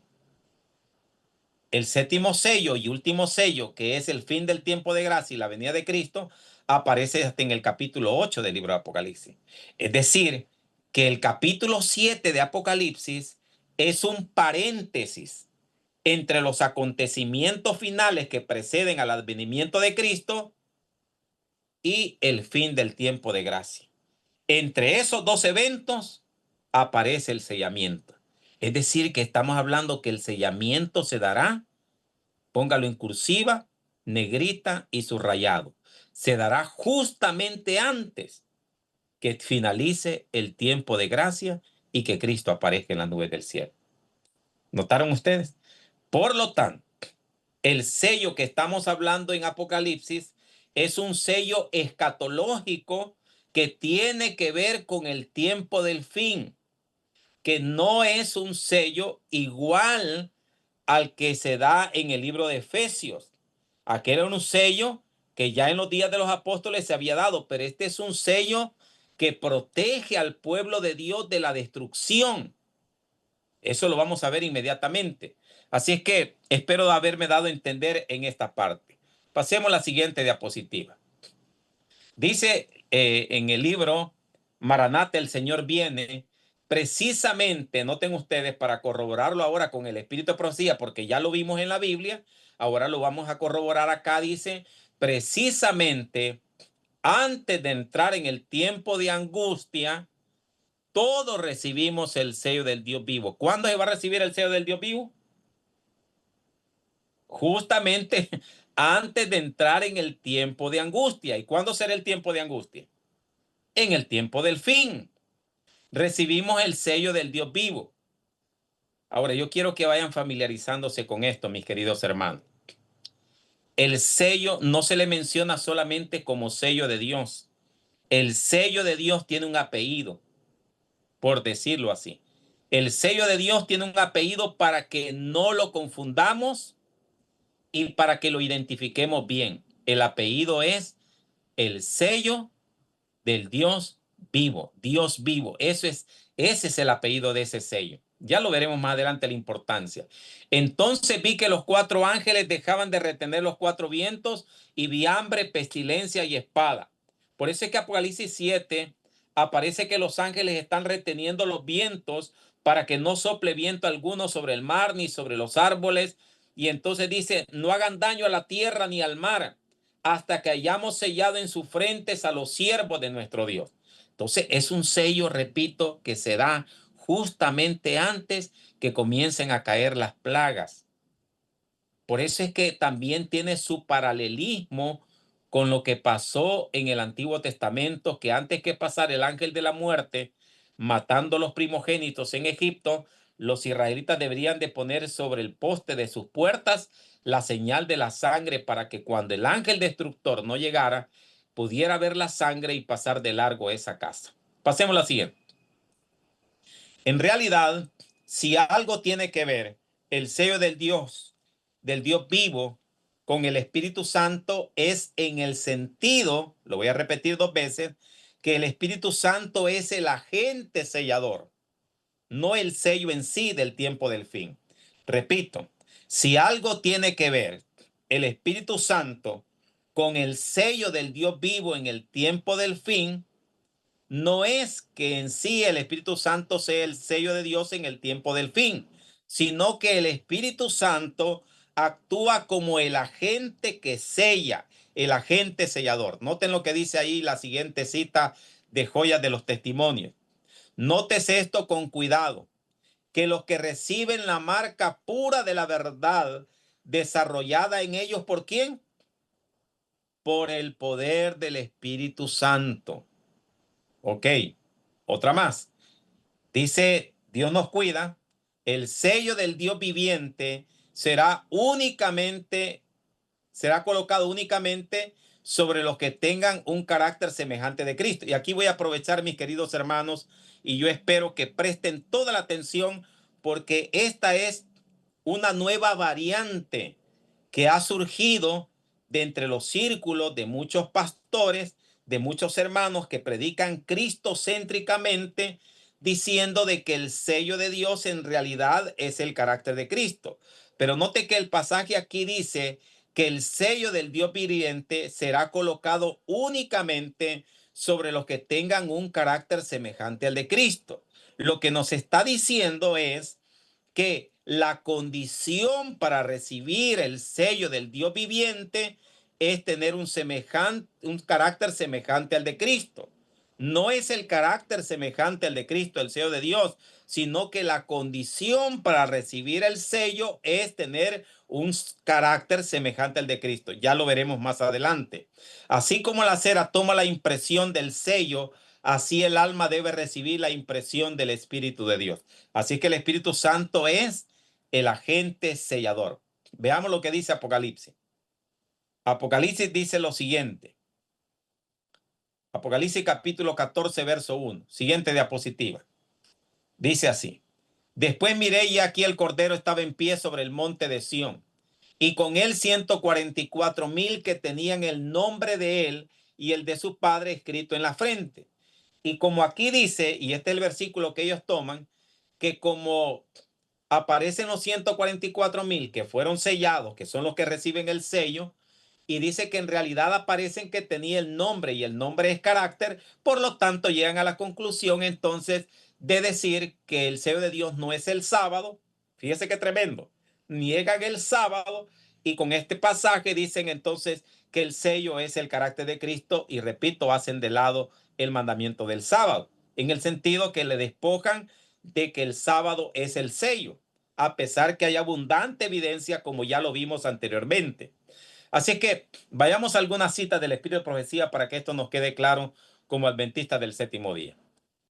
El séptimo sello y último sello, que es el fin del tiempo de gracia y la venida de Cristo, aparece hasta en el capítulo 8 del libro de Apocalipsis. Es decir, que el capítulo 7 de Apocalipsis es un paréntesis entre los acontecimientos finales que preceden al advenimiento de Cristo y el fin del tiempo de gracia. Entre esos dos eventos aparece el sellamiento. Es decir, que estamos hablando que el sellamiento se dará, póngalo en cursiva, negrita y subrayado. Se dará justamente antes que finalice el tiempo de gracia y que Cristo aparezca en las nubes del cielo. ¿Notaron ustedes? Por lo tanto, el sello que estamos hablando en Apocalipsis es un sello escatológico que tiene que ver con el tiempo del fin, que no es un sello igual al que se da en el libro de Efesios. Aquel era un sello que ya en los días de los apóstoles se había dado, pero este es un sello que protege al pueblo de Dios de la destrucción. Eso lo vamos a ver inmediatamente. Así es que espero haberme dado a entender en esta parte. Pasemos a la siguiente diapositiva. Dice en el libro Maranata, el Señor viene, precisamente, noten ustedes, para corroborarlo ahora con el espíritu de profecía, porque ya lo vimos en la Biblia, ahora lo vamos a corroborar acá, dice, precisamente antes de entrar en el tiempo de angustia, todos recibimos el sello del Dios vivo. ¿Cuándo se va a recibir el sello del Dios vivo? Justamente antes de entrar en el tiempo de angustia. ¿Y cuándo será el tiempo de angustia? En el tiempo del fin. Recibimos el sello del Dios vivo. Ahora, yo quiero que vayan familiarizándose con esto, mis queridos hermanos. El sello no se le menciona solamente como sello de Dios. El sello de Dios tiene un apellido, por decirlo así. El sello de Dios tiene un apellido para que no lo confundamos y para que lo identifiquemos bien. El apellido es el sello del Dios vivo, Dios vivo. Ese es el apellido de ese sello. Ya lo veremos más adelante la importancia. Entonces vi que los 4 ángeles dejaban de retener los 4 vientos y vi hambre, pestilencia y espada. Por eso es que Apocalipsis 7 aparece que los ángeles están reteniendo los vientos para que no sople viento alguno sobre el mar ni sobre los árboles. Y entonces dice, no hagan daño a la tierra ni al mar hasta que hayamos sellado en sus frentes a los siervos de nuestro Dios. Entonces es un sello, repito, que se da justamente antes que comiencen a caer las plagas. Por eso es que también tiene su paralelismo con lo que pasó en el Antiguo Testamento, que antes que pasar el ángel de la muerte, matando los primogénitos en Egipto, los israelitas deberían de poner sobre el poste de sus puertas la señal de la sangre para que cuando el ángel destructor no llegara, pudiera ver la sangre y pasar de largo esa casa. Pasemos a la siguiente. En realidad, si algo tiene que ver el sello del Dios vivo, con el Espíritu Santo, es en el sentido, lo voy a repetir 2 veces, que el Espíritu Santo es el agente sellador, no el sello en sí del tiempo del fin. Repito, si algo tiene que ver el Espíritu Santo con el sello del Dios vivo en el tiempo del fin, no es que en sí el Espíritu Santo sea el sello de Dios en el tiempo del fin, sino que el Espíritu Santo actúa como el agente que sella, el agente sellador. Noten lo que dice ahí la siguiente cita de Joyas de los Testimonios. Nótese esto con cuidado, que los que reciben la marca pura de la verdad desarrollada en ellos, ¿por quién? Por el poder del Espíritu Santo. Ok, otra más. Dice, Dios nos cuida, el sello del Dios viviente será colocado únicamente sobre los que tengan un carácter semejante de Cristo. Y aquí voy a aprovechar, mis queridos hermanos, y yo espero que presten toda la atención porque esta es una nueva variante que ha surgido de entre los círculos de muchos pastores, de muchos hermanos que predican cristocéntricamente, diciendo de que el sello de Dios en realidad es el carácter de Cristo. Pero note que el pasaje aquí dice que el sello del Dios viviente será colocado únicamente sobre los que tengan un carácter semejante al de Cristo. Lo que nos está diciendo es que la condición para recibir el sello del Dios viviente es tener un carácter semejante al de Cristo. No es el carácter semejante al de Cristo, el sello de Dios, sino que la condición para recibir el sello es tener un carácter semejante al de Cristo. Ya lo veremos más adelante. Así como la cera toma la impresión del sello, así el alma debe recibir la impresión del Espíritu de Dios. Así que el Espíritu Santo es el agente sellador. Veamos lo que dice Apocalipsis. Apocalipsis dice lo siguiente. Apocalipsis capítulo 14, verso 1. Siguiente diapositiva. Dice así. Después miré y aquí el Cordero estaba en pie sobre el monte de Sión, y con él 144,000 que tenían el nombre de él y el de su padre escrito en la frente. Y como aquí dice, y este es el versículo que ellos toman, que como aparecen los 144,000 que fueron sellados, que son los que reciben el sello, y dice que en realidad aparecen que tenía el nombre y el nombre es carácter, por lo tanto llegan a la conclusión entonces de decir que el sello de Dios no es el sábado. Fíjese qué tremendo. Niegan el sábado y con este pasaje dicen entonces que el sello es el carácter de Cristo y repito, hacen de lado el mandamiento del sábado, en el sentido que le despojan de que el sábado es el sello, a pesar que hay abundante evidencia como ya lo vimos anteriormente. Así que vayamos a algunas citas del Espíritu de Profecía para que esto nos quede claro como adventistas del séptimo día.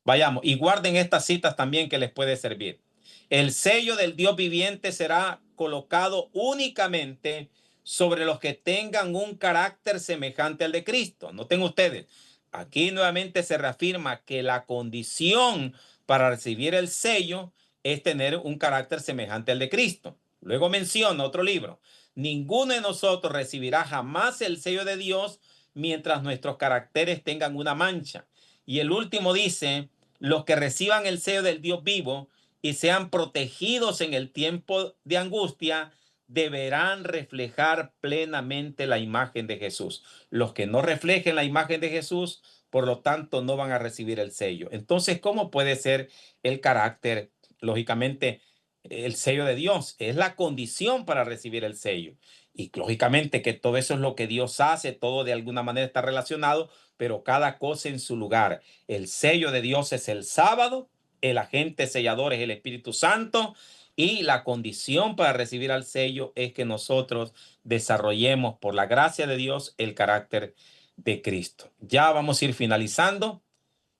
Vayamos y guarden estas citas también que les puede servir. El sello del Dios viviente será colocado únicamente sobre los que tengan un carácter semejante al de Cristo. Noten ustedes, aquí nuevamente se reafirma que la condición para recibir el sello es tener un carácter semejante al de Cristo. Luego menciona otro libro. Ninguno de nosotros recibirá jamás el sello de Dios mientras nuestros caracteres tengan una mancha. Y el último dice, los que reciban el sello del Dios vivo y sean protegidos en el tiempo de angustia, deberán reflejar plenamente la imagen de Jesús. Los que no reflejen la imagen de Jesús, por lo tanto, no van a recibir el sello. Entonces, ¿cómo puede ser el carácter? Lógicamente, el sello de Dios es la condición para recibir el sello. Y lógicamente que todo eso es lo que Dios hace, todo de alguna manera está relacionado, pero cada cosa en su lugar. El sello de Dios es el sábado, el agente sellador es el Espíritu Santo Y la condición para recibir al sello es que nosotros desarrollemos por la gracia de Dios el carácter de Cristo. Ya vamos a ir finalizando.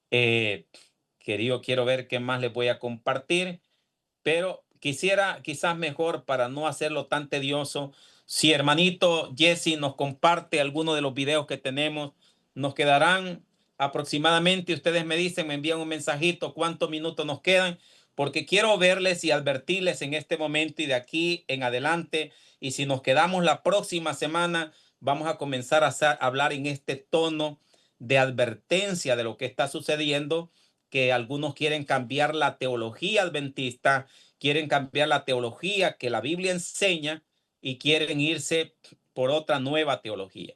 Quiero ver qué más les voy a compartir, pero quisiera quizás mejor para no hacerlo tan tedioso, si hermanito Jesse nos comparte alguno de los videos que tenemos, nos quedarán aproximadamente, ustedes me dicen, me envían un mensajito, cuántos minutos nos quedan, porque quiero verles y advertirles en este momento y de aquí en adelante, y si nos quedamos la próxima semana, vamos a comenzar a hablar en este tono de advertencia de lo que está sucediendo, que algunos quieren cambiar la teología adventista, quieren cambiar la teología que la Biblia enseña y quieren irse por otra nueva teología.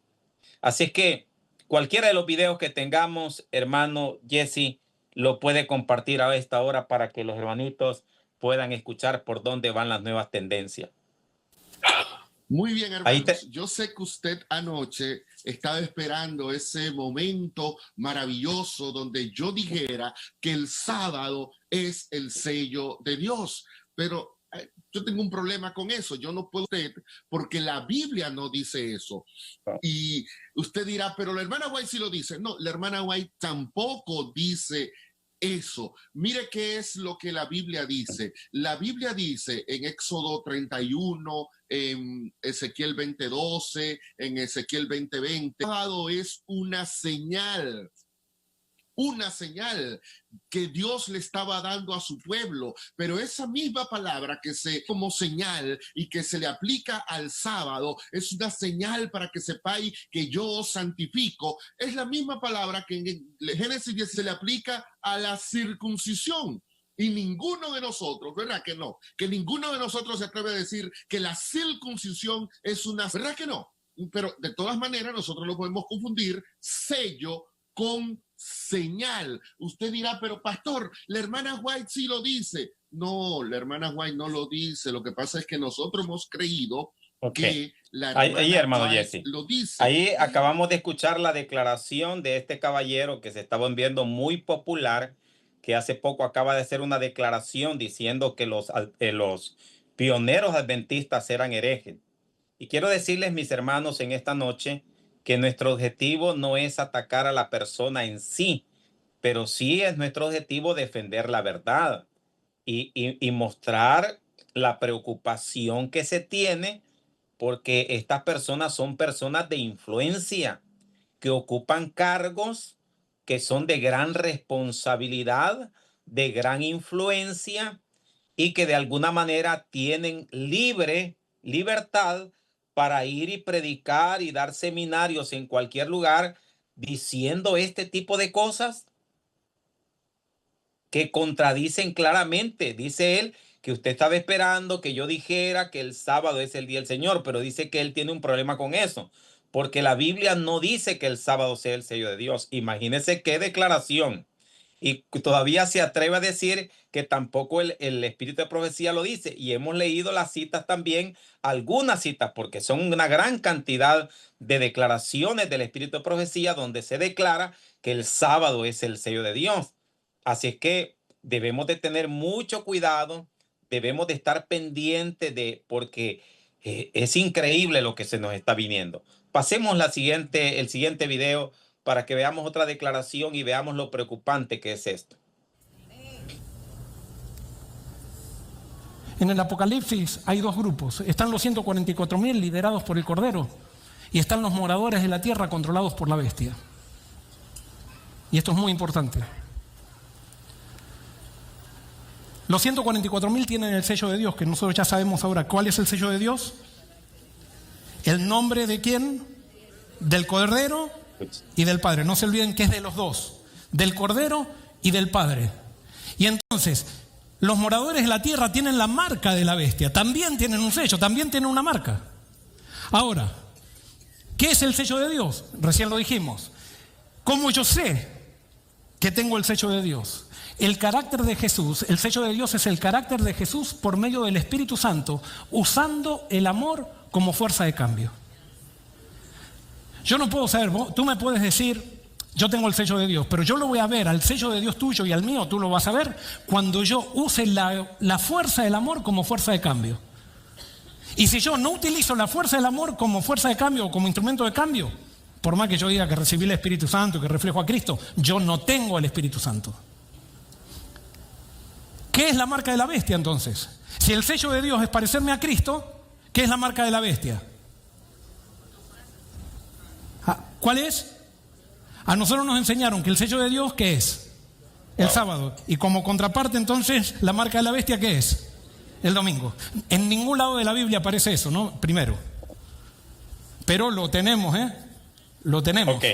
Así es que cualquiera de los videos que tengamos, hermano Jesse, lo puede compartir a esta hora para que los hermanitos puedan escuchar por dónde van las nuevas tendencias. Muy bien, hermanos. Yo sé que usted anoche estaba esperando ese momento maravilloso donde yo dijera que el sábado es el sello de Dios, pero yo tengo un problema con eso. Yo no puedo porque la Biblia no dice eso. Y usted dirá, pero la hermana White sí lo dice. No, la hermana White tampoco dice eso. Mire qué es lo que la Biblia dice. La Biblia dice en Éxodo 31, en Ezequiel 20:12, en Ezequiel 20:20, el sábado es una señal que Dios le estaba dando a su pueblo, pero esa misma palabra que se como señal y que se le aplica al sábado es una señal para que sepáis que yo os santifico, es la misma palabra que en Génesis 10 se le aplica a la circuncisión. Y ninguno de nosotros, ¿verdad que no? Que ninguno de nosotros se atreve a decir que la circuncisión es una, ¿verdad que no? Pero de todas maneras nosotros no podemos confundir sello con señal. Usted dirá, pero pastor, la hermana White sí lo dice. No, la hermana White no lo dice. Lo que pasa es que nosotros hemos creído que la hermana White Jesse lo dice. Ahí acabamos de escuchar la declaración de este caballero que se está volviendo muy popular, que hace poco acaba de hacer una declaración diciendo que los pioneros adventistas eran herejes. Y quiero decirles, mis hermanos, en esta noche, que nuestro objetivo no es atacar a la persona en sí, pero sí es nuestro objetivo defender la verdad y mostrar la preocupación que se tiene, porque estas personas son personas de influencia, que ocupan cargos que son de gran responsabilidad, de gran influencia, y que de alguna manera tienen libertad para ir y predicar y dar seminarios en cualquier lugar diciendo este tipo de cosas que contradicen claramente. Dice él que usted estaba esperando que yo dijera que el sábado es el día del Señor, pero dice que él tiene un problema con eso, porque la Biblia no dice que el sábado sea el sello de Dios. Imagínese qué declaración. Y todavía se atreve a decir que tampoco el espíritu de profecía lo dice. Y hemos leído las citas también, algunas citas, porque son una gran cantidad de declaraciones del espíritu de profecía donde se declara que el sábado es el sello de Dios. Así es que debemos de tener mucho cuidado, debemos de estar pendientes porque es increíble lo que se nos está viniendo. Pasemos el siguiente video para que veamos otra declaración y veamos lo preocupante que es esto. En el Apocalipsis hay dos grupos. Están los 144.000 liderados por el Cordero y están los moradores de la tierra controlados por la bestia. Y esto es muy importante. Los 144.000 tienen el sello de Dios, que nosotros ya sabemos ahora. ¿Cuál es el sello de Dios? ¿El nombre de quién? Del Cordero y del Padre. No se olviden que es de los dos, del Cordero y del Padre. Y entonces, los moradores de la tierra tienen la marca de la bestia, también tienen un sello, también tienen una marca. Ahora, ¿qué es el sello de Dios? Recién lo dijimos. ¿Cómo yo sé que tengo el sello de Dios? El carácter de Jesús, el sello de Dios es el carácter de Jesús por medio del Espíritu Santo, usando el amor como fuerza de cambio. Yo no puedo saber, tú me puedes decir, yo tengo el sello de Dios, pero yo lo voy a ver, al sello de Dios tuyo y al mío tú lo vas a ver cuando yo use la fuerza del amor como fuerza de cambio. Y si yo no utilizo la fuerza del amor como fuerza de cambio o como instrumento de cambio, por más que yo diga que recibí el Espíritu Santo y que reflejo a Cristo, yo no tengo el Espíritu Santo. ¿Qué es la marca de la bestia entonces? Si el sello de Dios es parecerme a Cristo, ¿qué es la marca de la bestia? ¿Cuál es? A nosotros nos enseñaron que el sello de Dios, ¿qué es? El sábado. Y como contraparte entonces, la marca de la bestia, ¿qué es? El domingo. En ningún lado de la Biblia aparece eso, ¿no? Primero. Pero lo tenemos, ¿eh? Lo tenemos. Ok.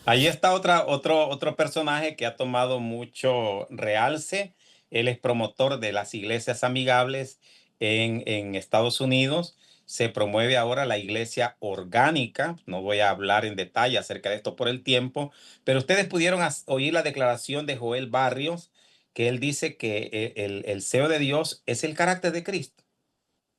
Ahí está otro personaje que ha tomado mucho realce. Él es promotor de las iglesias amigables en Estados Unidos. Se promueve ahora la iglesia orgánica. No voy a hablar en detalle acerca de esto por el tiempo, pero ustedes pudieron oír la declaración de Joel Barrios, que él dice que el sello de Dios es el carácter de Cristo.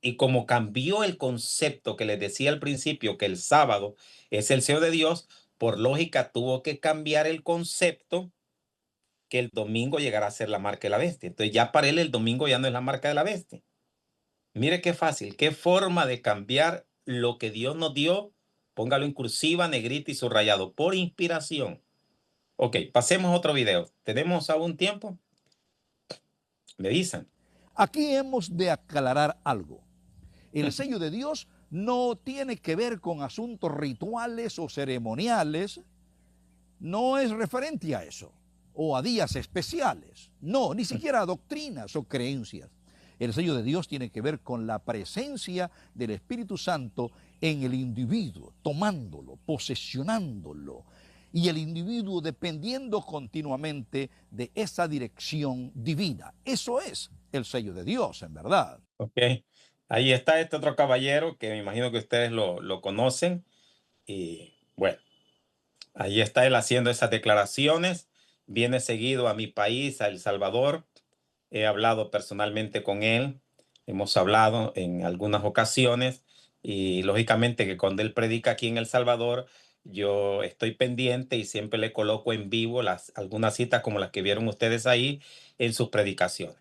Y como cambió el concepto que les decía al principio, que el sábado es el sello de Dios, por lógica tuvo que cambiar el concepto que el domingo llegará a ser la marca de la bestia. Entonces ya para él el domingo ya no es la marca de la bestia. Mire qué fácil, qué forma de cambiar lo que Dios nos dio. Póngalo en cursiva, negrita y subrayado, por inspiración. Ok, pasemos a otro video. ¿Tenemos aún tiempo? Me dicen. Aquí hemos de aclarar algo. El sello de Dios no tiene que ver con asuntos rituales o ceremoniales. No es referente a eso, o a días especiales. No, ni siquiera a doctrinas o creencias. El sello de Dios tiene que ver con la presencia del Espíritu Santo en el individuo, tomándolo, posesionándolo, y el individuo dependiendo continuamente de esa dirección divina. Eso es el sello de Dios, en verdad. Ok, ahí está este otro caballero que me imagino que ustedes lo conocen. Y bueno, ahí está él haciendo esas declaraciones. Viene seguido a mi país, a El Salvador. He hablado personalmente con él. Hemos hablado en algunas ocasiones. Y lógicamente que cuando él predica aquí en El Salvador, yo estoy pendiente y siempre le coloco en vivo algunas citas como las que vieron ustedes ahí en sus predicaciones.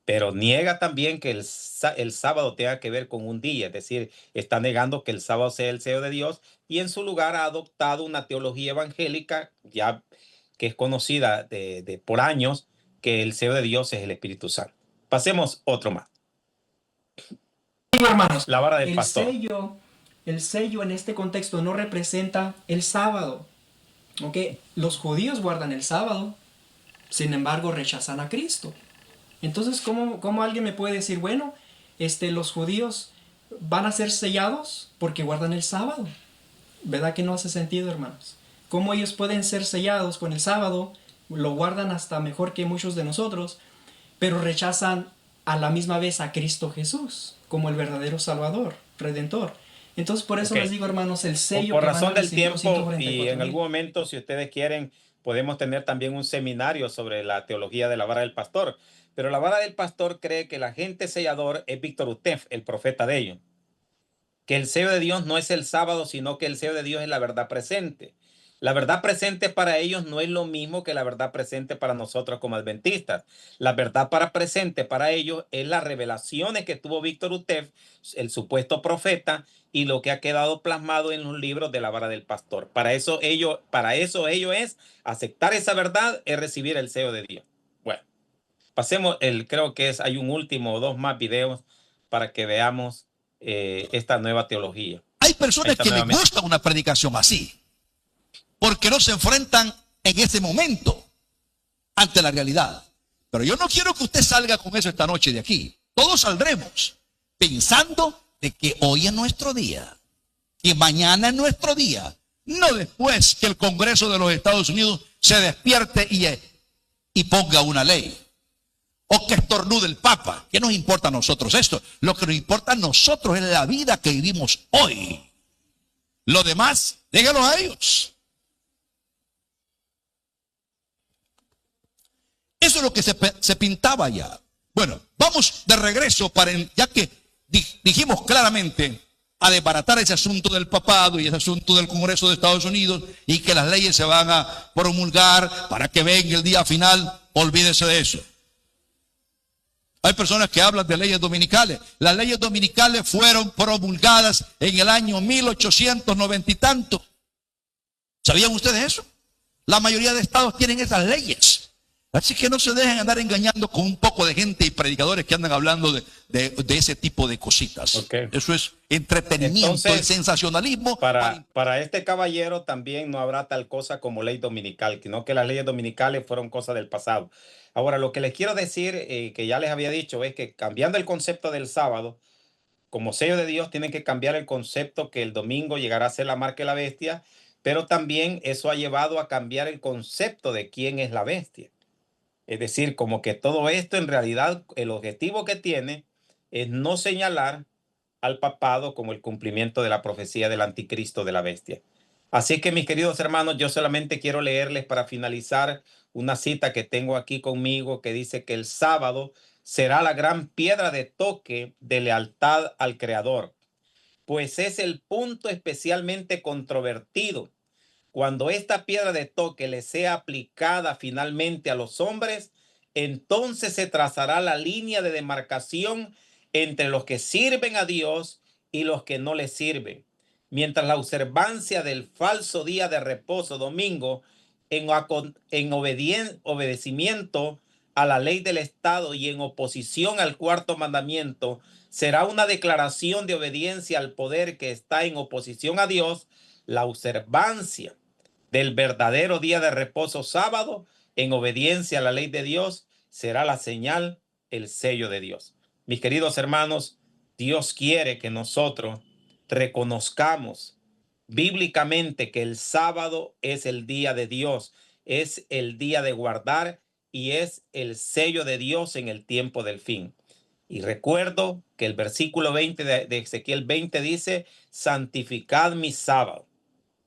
Pero niega también que el sábado tenga que ver con un día, es decir, está negando que el sábado sea el sello de Dios, y en su lugar ha adoptado una teología evangélica ya que es conocida por años, que el sello de Dios es el Espíritu Santo. Pasemos otro más. Hermanos, La vara del pastor. El sello en este contexto no representa el sábado. ¿Okay? Los judíos guardan el sábado, sin embargo rechazan a Cristo. Entonces, ¿cómo alguien me puede decir, bueno, los judíos van a ser sellados porque guardan el sábado? ¿Verdad que no hace sentido, hermanos? ¿Cómo ellos pueden ser sellados con el sábado? Lo guardan hasta mejor que muchos de nosotros, pero rechazan a la misma vez a Cristo Jesús como el verdadero Salvador, Redentor. Entonces, por eso les digo, hermanos, el sello... Por razón del tiempo y en algún momento, si ustedes quieren, podemos tener también un seminario sobre la teología de la vara del pastor. Pero la vara del pastor cree que el agente sellador es Víctor Utef, el profeta de ellos. Que el sello de Dios no es el sábado, sino que el sello de Dios es la verdad presente. La verdad presente para ellos no es lo mismo que la verdad presente para nosotros como adventistas. La verdad presente para ellos es las revelaciones que tuvo Víctor Utef, el supuesto profeta, y lo que ha quedado plasmado en los libros de la vara del pastor. Para eso ellos es aceptar esa verdad, es recibir el sello de Dios. Bueno, pasemos, creo que hay un último o dos más videos para que veamos esta nueva teología. Hay personas que les gusta una predicación así, porque no se enfrentan en ese momento ante la realidad. Pero yo no quiero que usted salga con eso esta noche de aquí. Todos saldremos pensando de que hoy es nuestro día, que mañana es nuestro día, no después que el Congreso de los Estados Unidos se despierte y ponga una ley, o que estornude el Papa. ¿Qué nos importa a nosotros esto? Lo que nos importa a nosotros es la vida que vivimos hoy. Lo demás, déjalo a ellos. Eso es lo que se pintaba ya. Bueno, vamos de regreso ya que dijimos claramente a desbaratar ese asunto del papado y ese asunto del Congreso de Estados Unidos y que las leyes se van a promulgar para que venga el día final. Olvídese de eso. Hay personas que hablan de leyes dominicales. Las leyes dominicales fueron promulgadas en el año 1890 y tanto. ¿Sabían ustedes eso? La mayoría de estados tienen esas leyes. Así que no se dejen andar engañando con un poco de gente y predicadores que andan hablando de ese tipo de cositas. Okay. Eso es entretenimiento. Entonces, el sensacionalismo. Para este caballero también no habrá tal cosa como ley dominical, sino que las leyes dominicales fueron cosas del pasado. Ahora, lo que les quiero decir, que ya les había dicho, es que cambiando el concepto del sábado, como sello de Dios, tienen que cambiar el concepto que el domingo llegará a ser la marca de la bestia, pero también eso ha llevado a cambiar el concepto de quién es la bestia. Es decir, como que todo esto en realidad el objetivo que tiene es no señalar al papado como el cumplimiento de la profecía del anticristo de la bestia. Así que, mis queridos hermanos, yo solamente quiero leerles para finalizar una cita que tengo aquí conmigo que dice que el sábado será la gran piedra de toque de lealtad al Creador, pues es el punto especialmente controvertido. Cuando esta piedra de toque le sea aplicada finalmente a los hombres, entonces se trazará la línea de demarcación entre los que sirven a Dios y los que no le sirven. Mientras la observancia del falso día de reposo domingo en obedecimiento a la ley del Estado y en oposición al cuarto mandamiento será una declaración de obediencia al poder que está en oposición a Dios, la observancia del verdadero día de reposo sábado en obediencia a la ley de Dios será la señal, el sello de Dios. Mis queridos hermanos, Dios quiere que nosotros reconozcamos bíblicamente que el sábado es el día de Dios, es el día de guardar y es el sello de Dios en el tiempo del fin. Y recuerdo que el versículo 20 de Ezequiel 20 dice, santificad mi sábado.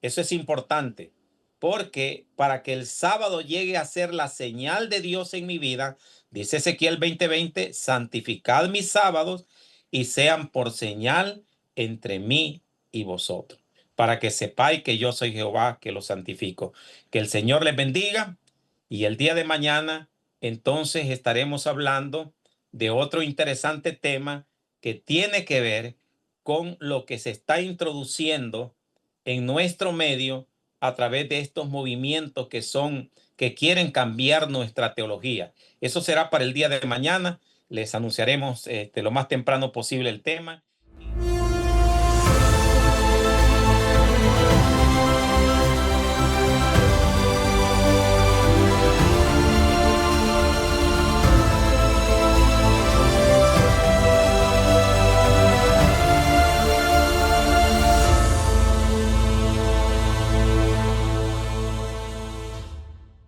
Eso es importante, porque para que el sábado llegue a ser la señal de Dios en mi vida, dice Ezequiel 20:20, santificad mis sábados y sean por señal entre mí y vosotros, para que sepáis que yo soy Jehová que los santifico. Que el Señor les bendiga y el día de mañana entonces estaremos hablando de otro interesante tema que tiene que ver con lo que se está introduciendo en nuestro medio a través de estos movimientos que quieren cambiar nuestra teología. Eso será para el día de mañana. Les anunciaremos lo más temprano posible el tema.